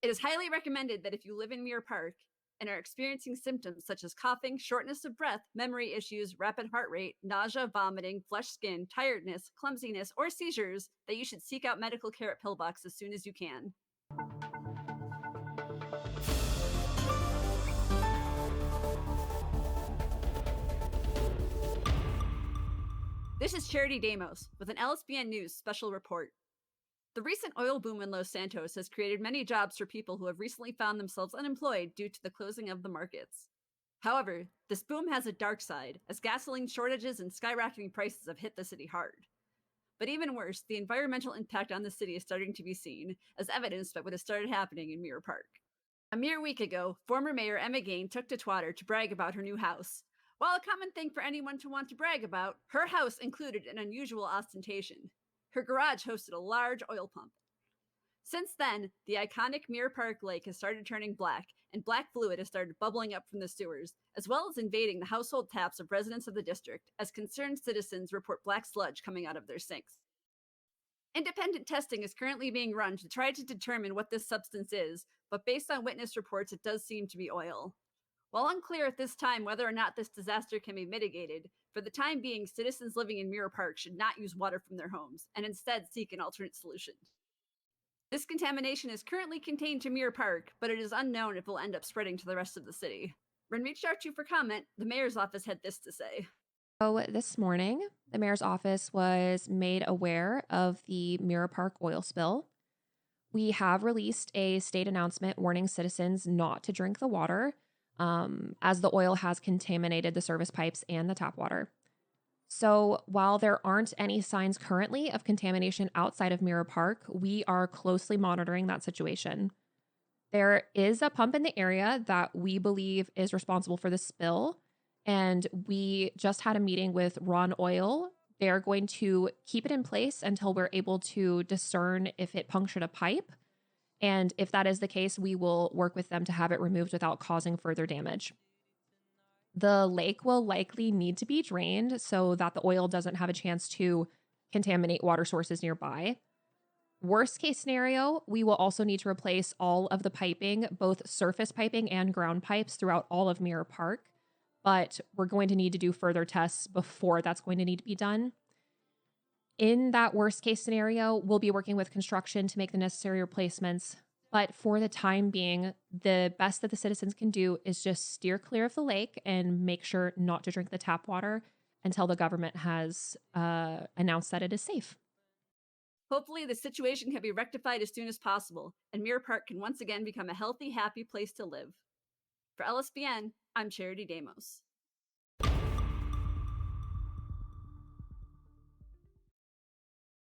It is highly recommended that if you live in Mirror Park and are experiencing symptoms such as coughing, shortness of breath, memory issues, rapid heart rate, nausea, vomiting, flushed skin, tiredness, clumsiness, or seizures, that you should seek out medical care at Pillbox as soon as you can. This is Charity Deimos with an LSBN News special report. The recent oil boom in Los Santos has created many jobs for people who have recently found themselves unemployed due to the closing of the markets. However, this boom has a dark side, as gasoline shortages and skyrocketing prices have hit the city hard. But even worse, the environmental impact on the city is starting to be seen, as evidenced by what has started happening in Mirror Park. A mere week ago, former Mayor Emma Gain took to Twitter to brag about her new house. While a common thing for anyone to want to brag about, her house included an unusual ostentation. Her garage hosted a large oil pump. Since then, the iconic Mirror Park Lake has started turning black, and black fluid has started bubbling up from the sewers, as well as invading the household taps of residents of the district, as concerned citizens report black sludge coming out of their sinks. Independent testing is currently being run to try to determine what this substance is, but based on witness reports, it does seem to be oil. While unclear at this time whether or not this disaster can be mitigated, for the time being, citizens living in Mirror Park should not use water from their homes and instead seek an alternate solution. This contamination is currently contained to Mirror Park, but it is unknown if it will end up spreading to the rest of the city. When reached out to for comment, the mayor's office had this to say. So this morning, the mayor's office was made aware of the Mirror Park oil spill. We have released a state announcement warning citizens not to drink the water, as the oil has contaminated the service pipes and the tap water. So while there aren't any signs currently of contamination outside of Mirror Park, we are closely monitoring that situation. There is a pump in the area that we believe is responsible for the spill. And we just had a meeting with Ron Oil. They're going to keep it in place until we're able to discern if it punctured a pipe. And if that is the case, we will work with them to have it removed without causing further damage. The lake will likely need to be drained so that the oil doesn't have a chance to contaminate water sources nearby. Worst case scenario, we will also need to replace all of the piping, both surface piping and ground pipes throughout all of Mirror Park. But we're going to need to do further tests before that's going to need to be done. In that worst case scenario, we'll be working with construction to make the necessary replacements. But for the time being, the best that the citizens can do is just steer clear of the lake and make sure not to drink the tap water until the government has announced that it is safe. Hopefully, the situation can be rectified as soon as possible, and Mirror Park can once again become a healthy, happy place to live. For LSBN, I'm Charity Deimos.